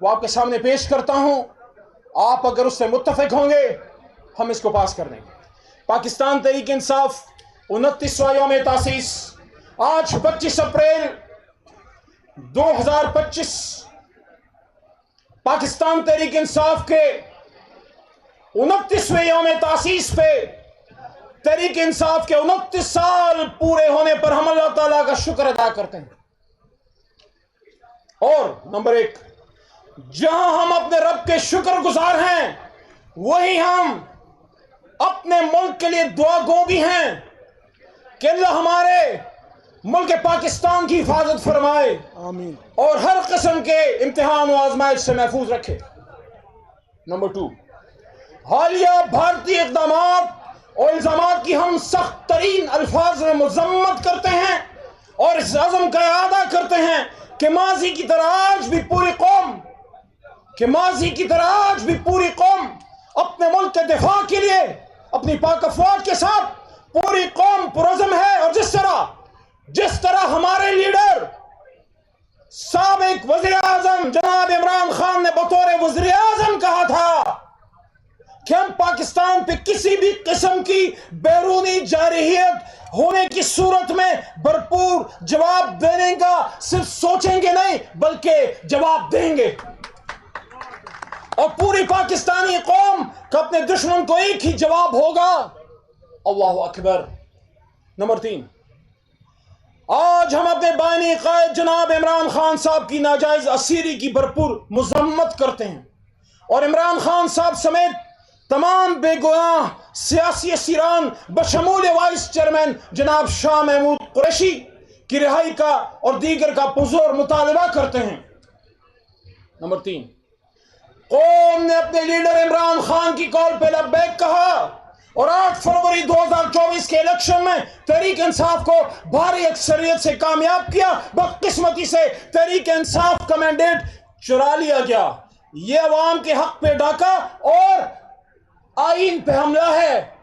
वो आपके सामने पेश करता हूं। आप अगर उससे मुत्तफिक होंगे हम इसको पास कर देंगे। पाकिस्तान तहरीक इंसाफ 29वां यौम तासीस आज 25 अप्रैल 2025 पाकिस्तान तहरीक इंसाफ के 29वें यौम तासीस पे तहरीक इंसाफ के 29 साल पूरे होने पर हम अल्लाह ताला का शुक्र अदा करते हैं। और नंबर 1, जहां हम अपने रब के शुक्रगुजार हैं वहीं हम अपने मुल्क के लिए दुआ गो भी हैं कि अल्लाह हमारे मुल्क पाकिस्तान की हिफाजत फरमाए, आमीन, और हर किस्म के इम्तिहान और आजमाइश से महफूज रखे। नंबर 2, हालिया भारतीय इक़दाम और इल्जामात की हम सख्त तरीन अल्फाज में मजम्मत करते हैं और इस अज़म का इरादा करते हैं कि माजी की तरह आज भी पूरी कौम अपने मुल्क के दिफा के लिए अपनी पाक अफ़वाज के साथ पूरी कौम पुरज़म है। और जिस तरह हमारे लीडर साबिक वज़ीर आज़म जनाब इमरान खान ने बतौर वज़ीर आज़म कहा था कि हम पाकिस्तान पे किसी भी किस्म की बैरूनी जारहियत होने की सूरत में भरपूर जवाब देने का सिर्फ सोचेंगे नहीं बल्कि जवाब देंगे, और पूरी पाकिस्तानी कौम का अपने दुश्मन को एक ही जवाब होगा, अल्लाहु अकबर। नंबर 3, आज हम अपने बानी कायद जनाब इमरान खान साहब की नाजायज असीरी की भरपूर मजम्मत करते हैं और इमरान खान साहब समेत तमाम बेगुनाह सियासी असीरान बशमूल वाइस चेयरमैन जनाब शाह महमूद कुरैशी की रिहाई का और दीगर का पुरजोर मुतालबा करते हैं। नंबर 3, कौम ने अपने लीडर इमरान खान की कॉल पे लब्बैक कहा और 8 फरवरी 2024 के इलेक्शन में तहरीक इंसाफ को भारी अक्सरियत से कामयाब किया। बदकिस्मती से तहरीक इंसाफ का मैंडेट चुरा लिया गया। यह अवाम के हक पे डाका और आईन पे हमला है।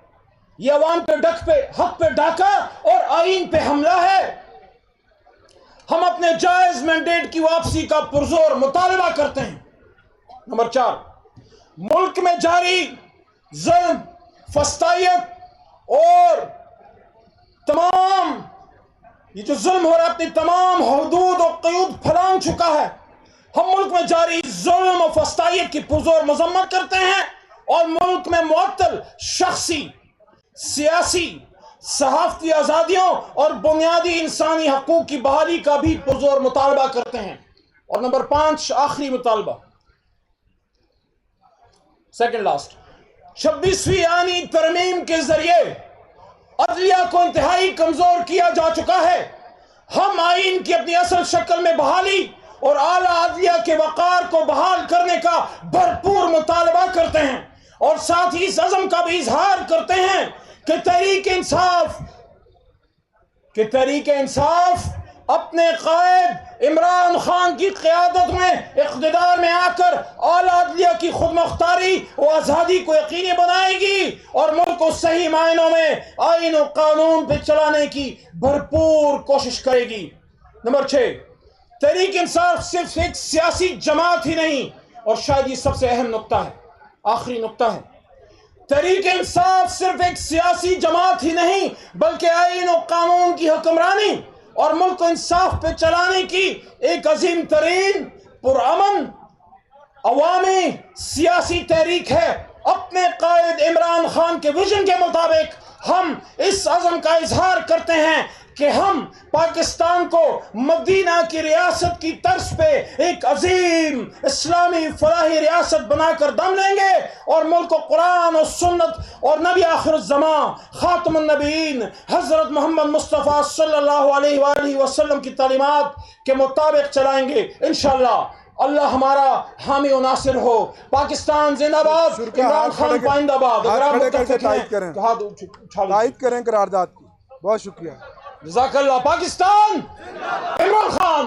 यह अवाम के हक पे डाका और आईन पे हमला है। हम अपने जायज मैंडेट की वापसी का पुरजोर मुतालबा करते हैं। नंबर 4, मुल्क में जारी जुल्म, फस्तायत और तमाम ये जो जुल्म हो रहा है अपनी तमाम हदूद और क़यूद फलांग चुका है। हम मुल्क में जारी जुल्म और फस्तायत की पुरजोर मजम्मत करते हैं और मुल्क में मुअत्तल शख्सी, सियासी, सहाफ़ती आज़ादियों और बुनियादी इंसानी हकूक़ की बहाली का भी पुरजोर मुतालबा करते हैं। और नंबर 5, आखिरी मुतालबा, सेकंड लास्ट, 26वीं आईनी तरमीम के जरिए अदलिया को इंतहाई कमजोर किया जा चुका है। हम आईन की अपनी असल शक्ल में बहाली और आला अदलिया के वक़ार को बहाल करने का भरपूर मुतालबा करते हैं और साथ ही इस अज़म का भी इजहार करते हैं कि तहरीक इंसाफ अपने कायद इमरान खान की क़यादत में इक़्तिदार में आकर आला अदलिया की खुदमुख्तारी और आज़ादी को यकीनी बनाएगी और मुल्क को सही मायनों में आईन और कानून पे चलाने की भरपूर कोशिश करेगी। नंबर 6, तहरीक इंसाफ सिर्फ एक सियासी जमात ही नहीं, और शायद ये सबसे अहम नुक्ता है, आखिरी नुक्ता है, तहरीक इंसाफ सिर्फ एक सियासी जमात ही नहीं बल्कि आईन और कानून की हुक्मरानी और मुल्क को इंसाफ पे चलाने की एक अजीम तरीन पुरअमन अवामी सियासी तहरीक है। अपने कायद इमरान खान के विजन के मुताबिक हम इस अज़म का इजहार करते हैं कि हम पाकिस्तान को मदीना की रियासत की तर्ज पे एक अजीम इस्लामी फलाही रियासत बनाकर दम लेंगे और मुल्क को कुरान और सुन्नत और नबी आखिरुज़्ज़मा खातमुन नबीयीन हज़रत मोहम्मद मुस्तफ़ा सल्लल्लाहु अलैहि वसल्लम की तालीमात के मुताबिक चलाएंगे। इंशाअल्लाह अल्लाह हमारा हामी और नासिर हो। पाकिस्तान जिंदाबाद, इमरान खान पाइंदाबाद। तायद करें करारदाद की। बहुत शुक्रिया। जज़ाकल्लाह। पाकिस्तान, इमरान खान।